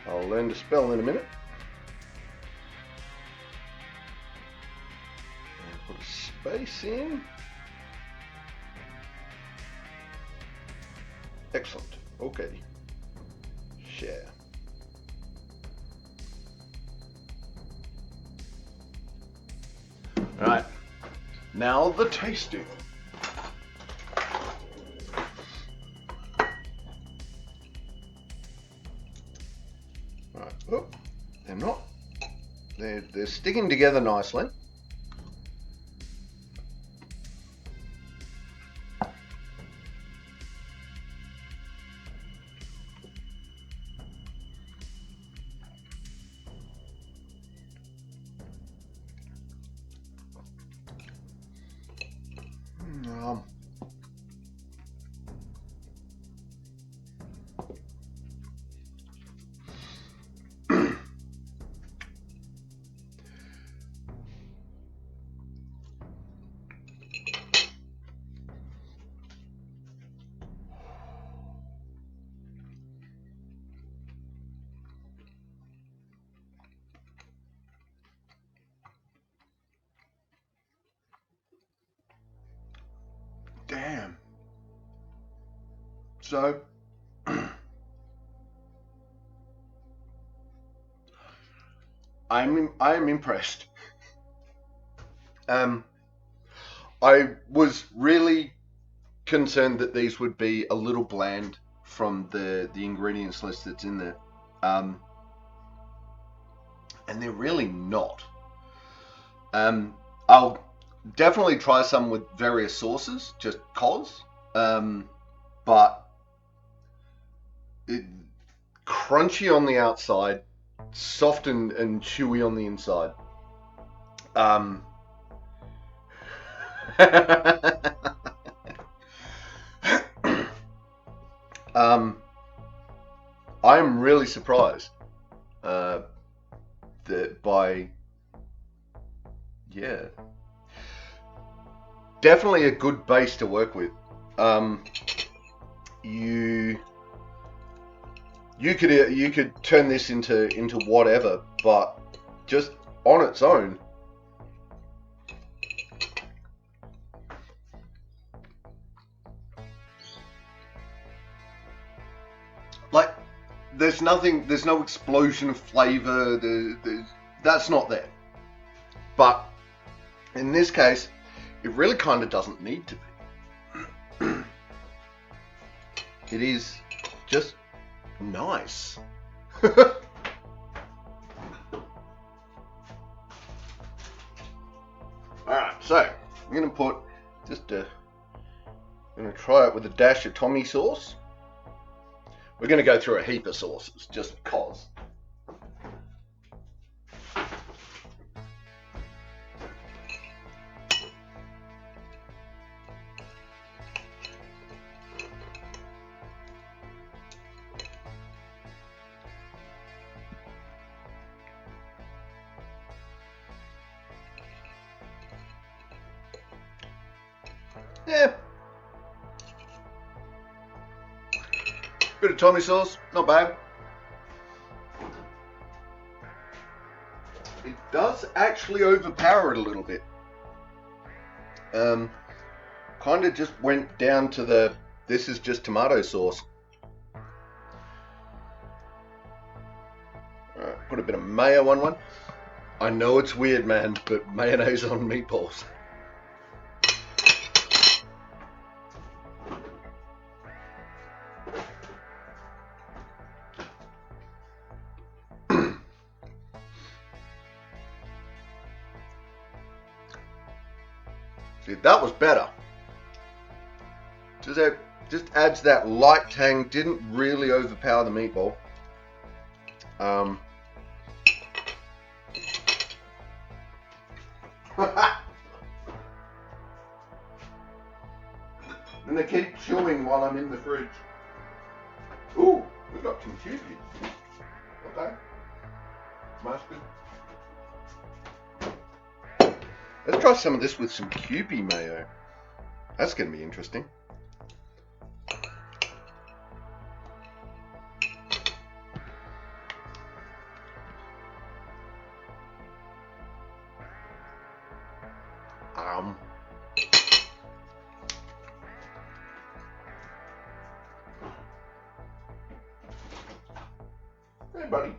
Speaker 1: I'll learn to spell in a minute. And put a space in. Excellent. Okay. Share. Alright. Now the tasting. Right. Oh, they're not. They're sticking together nicely. Damn. So, I'm impressed. I was really concerned that these would be a little bland from the ingredients list that's in there, and they're really not. I'll definitely try some with various sauces, just cause. But crunchy on the outside, soft and chewy on the inside. I'm really surprised that by, yeah, definitely a good base to work with. You could turn this into whatever, but just on its own, like there's no explosion of flavor. That's not there. But in this case, it really kind of doesn't need to be. it is just nice. Alright, so I'm going to put I'm going to try it with a dash of Tommy sauce. We're going to go through a heap of sauces just because. Yeah. Bit of Tommy sauce, not bad. It does actually overpower it a little bit. Kind of just went down to this is just tomato sauce. Alright, put a bit of mayo on one. I know it's weird, man, but mayonnaise on meatballs. See, that was better. Just adds that light tang. Didn't really overpower the meatball. And they keep chewing while I'm in the fridge. Ooh, we got some cuties. Okay. Mustard. Let's try some of this with some Kewpie mayo. That's going to be interesting. Hey, buddy.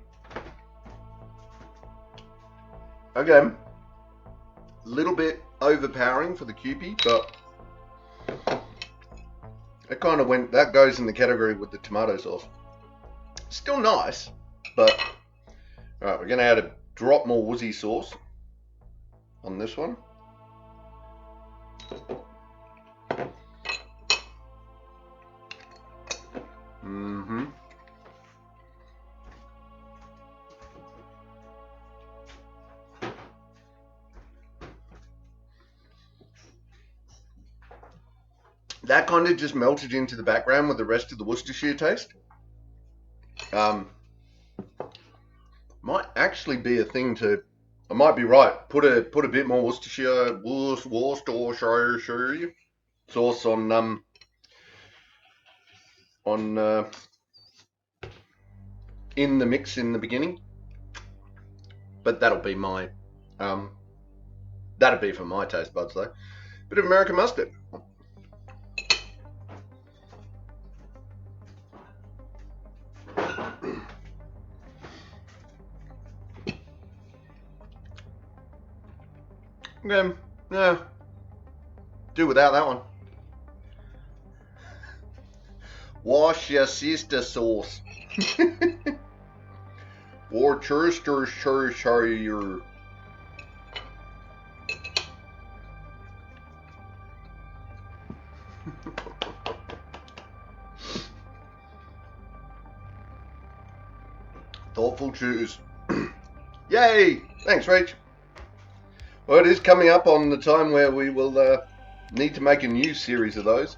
Speaker 1: Again, a little bit overpowering for the Kewpie, but it kind of that goes in the category with the tomato sauce. Still nice, but alright, we're going to add a drop more woozy sauce on this one. That kind of just melted into the background with the rest of the Worcestershire taste. Might actually be a thing to. I might be right. Put a bit more Worcestershire sauce on in the mix in the beginning. But that'll be my that'll be for my taste buds though. Bit of American mustard. Okay, yeah, do without that one. Worcestershire sauce. Worcestershire. Thoughtful choose. Yay! Thanks, Rach. Well, it is coming up on the time where we will need to make a new series of those.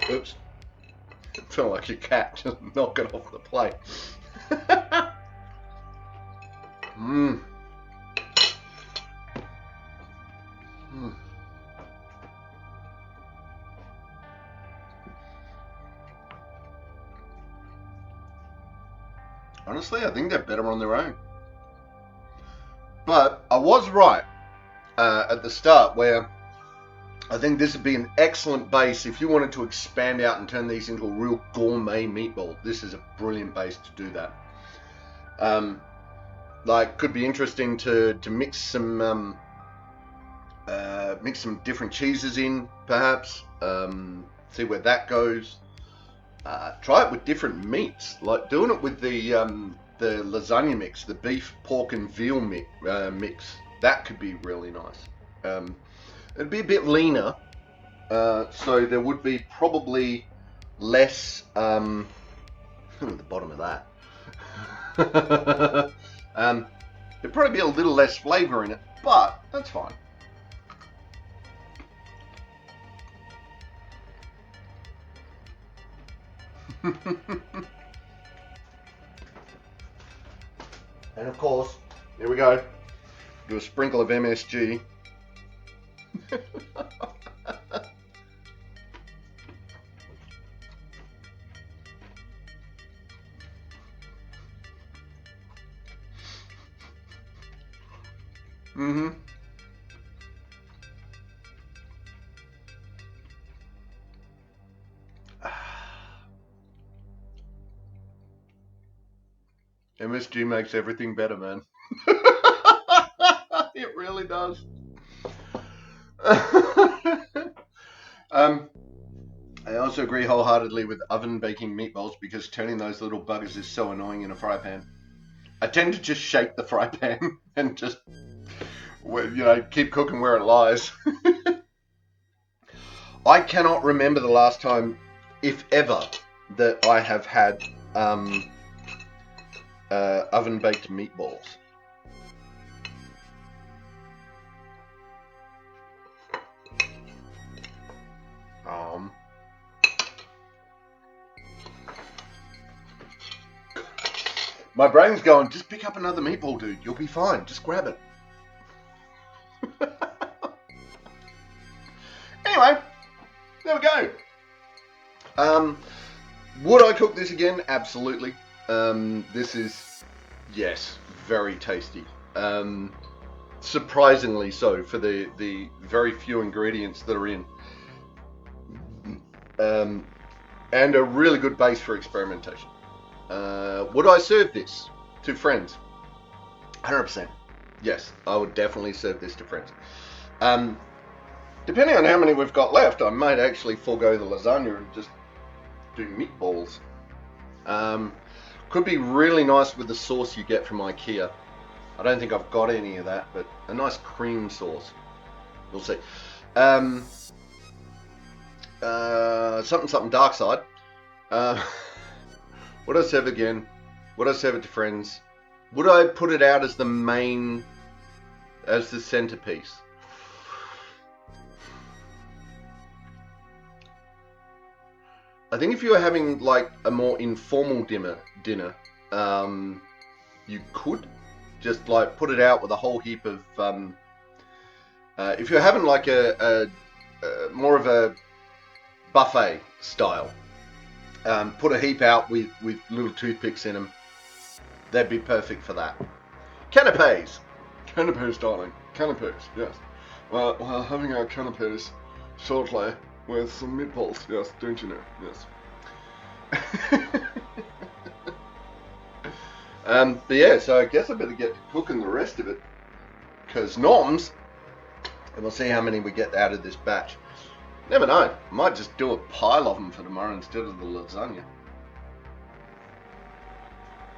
Speaker 1: Oops. It felt like your cat just knocked it off the plate. Mmm. Mmm. Honestly, I think they're better on their own. But I was right at the start where I think this would be an excellent base if you wanted to expand out and turn these into a real gourmet meatball. This is a brilliant base to do that. like, could be interesting to mix some different cheeses in, perhaps. See where that goes. Try it with different meats, like doing it with the lasagna mix, the beef, pork, and veal mix. That could be really nice. It'd be a bit leaner, so there would be probably less. At the bottom of that. There'd probably be a little less flavour in it, but that's fine. And of course, here we go. Do a sprinkle of MSG. Mm-hmm. MSG makes everything better, man. It really does. I also agree wholeheartedly with oven baking meatballs because turning those little buggers is so annoying in a fry pan. I tend to just shake the fry pan and just, keep cooking where it lies. I cannot remember the last time, if ever, that I have had oven baked meatballs. My brain's going, just pick up another meatball, dude. You'll be fine. Just grab it. Anyway, there we go. Would I cook this again? Absolutely. This is, yes, very tasty. Surprisingly so for the very few ingredients that are in. And a really good base for experimentation. Would I serve this to friends? 100%. Yes, I would definitely serve this to friends. Depending on how many we've got left, I might actually forego the lasagna and just do meatballs. Could be really nice with the sauce you get from IKEA. I don't think I've got any of that, but a nice cream sauce. We'll see. Something dark side. Would I serve again? Would I serve it to friends? Would I put it out as the main, as the centerpiece? I think if you were having like a more informal dinner, you could just like put it out with a whole heap of. If you're having like a more of a buffet style, put a heap out with little toothpicks in them. That'd be perfect for that. Canapes, darling. Canapes, yes. Well, having our canapes shortly with some meatballs, yes, don't you know? Yes. But yeah, so I guess I better get to cooking the rest of it, because Norm's, and we'll see how many we get out of this batch. Never know, might just do a pile of them for tomorrow instead of the lasagna.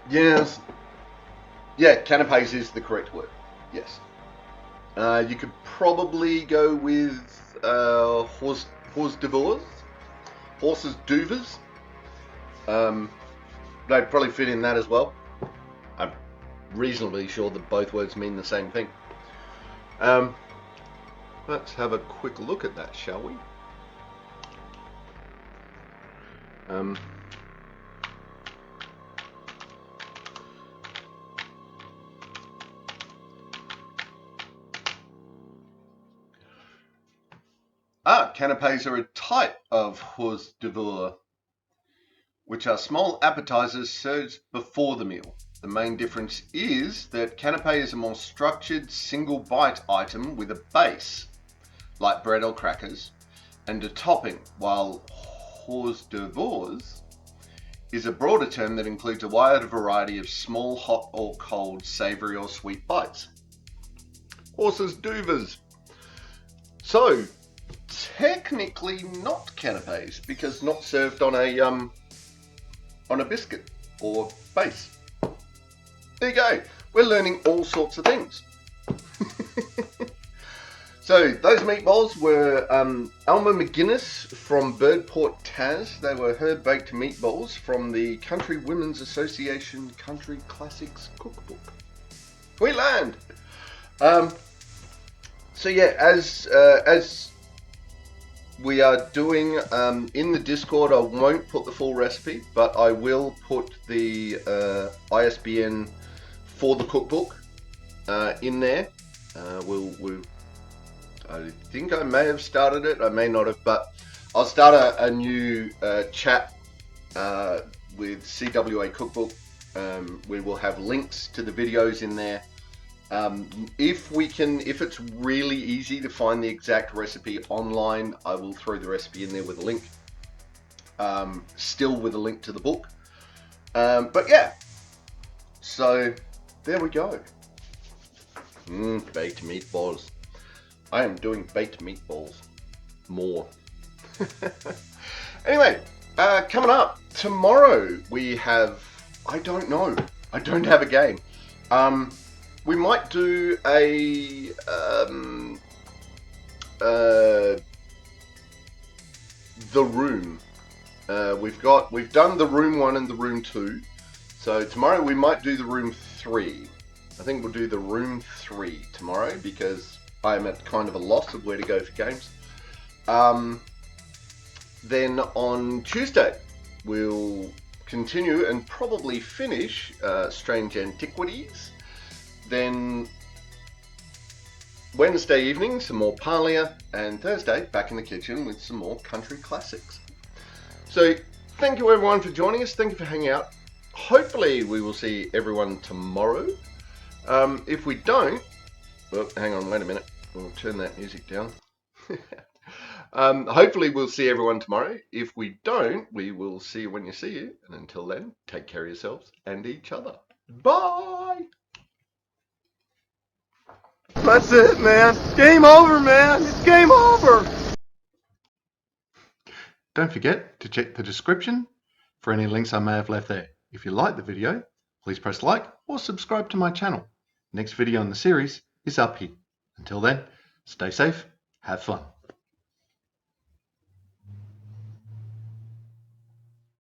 Speaker 1: Yes. Yeah, canapes is the correct word. Yes. You could probably go with horse d'oeuvres. Horses d'oeuvres. They'd probably fit in that as well. I'm reasonably sure that both words mean the same thing. Let's have a quick look at that, shall we? Canapes are a type of hors d'oeuvre, which are small appetizers served before the meal. The main difference is that canapé is a more structured single bite item with a base, like bread or crackers, and a topping, while hors d'oeuvres is a broader term that includes a wide variety of small, hot or cold, savory or sweet bites. Horses duvers. So, technically not canapes because not served on a biscuit or base. There you go. We're learning all sorts of things. So those meatballs were Alma McGuinness from Birdport, Tas. They were her baked meatballs from the Country Women's Association Country Classics Cookbook. We learned. So yeah, as we are doing in the Discord, I won't put the full recipe, but I will put the ISBN for the cookbook in there. I think I may have started it, I may not have, but I'll start a new chat with CWA Cookbook. We will have links to the videos in there. If it's really easy to find the exact recipe online, I will throw the recipe in there with a link. Still with a link to the book. But yeah, so there we go. Baked meatballs. I am doing baked meatballs more. Anyway, coming up tomorrow we have, I don't know, I don't have a game. We might do a The Room. We've done the Room 1 and the Room 2. So tomorrow we might do the Room 3. I think we'll do the Room 3 tomorrow because I'm at kind of a loss of where to go for games. Then on Tuesday we'll continue and probably finish Strange Antiquities. Then Wednesday evening some more Parlia, and Thursday back in the kitchen with some more country classics. So thank you everyone for joining us, thank you for hanging out. Hopefully we will see everyone tomorrow. If we don't, well, hang on, wait a minute, we'll turn that music down. Hopefully we'll see everyone tomorrow. If we don't, we will see you when you see you, and until then, take care of yourselves and each other. Bye!
Speaker 3: That's it, man. Game over, man. It's game over.
Speaker 4: Don't forget to check the description for any links I may have left there. If you like the video, please press like or subscribe to my channel. Next video in the series is up here. Until then, stay safe, have fun.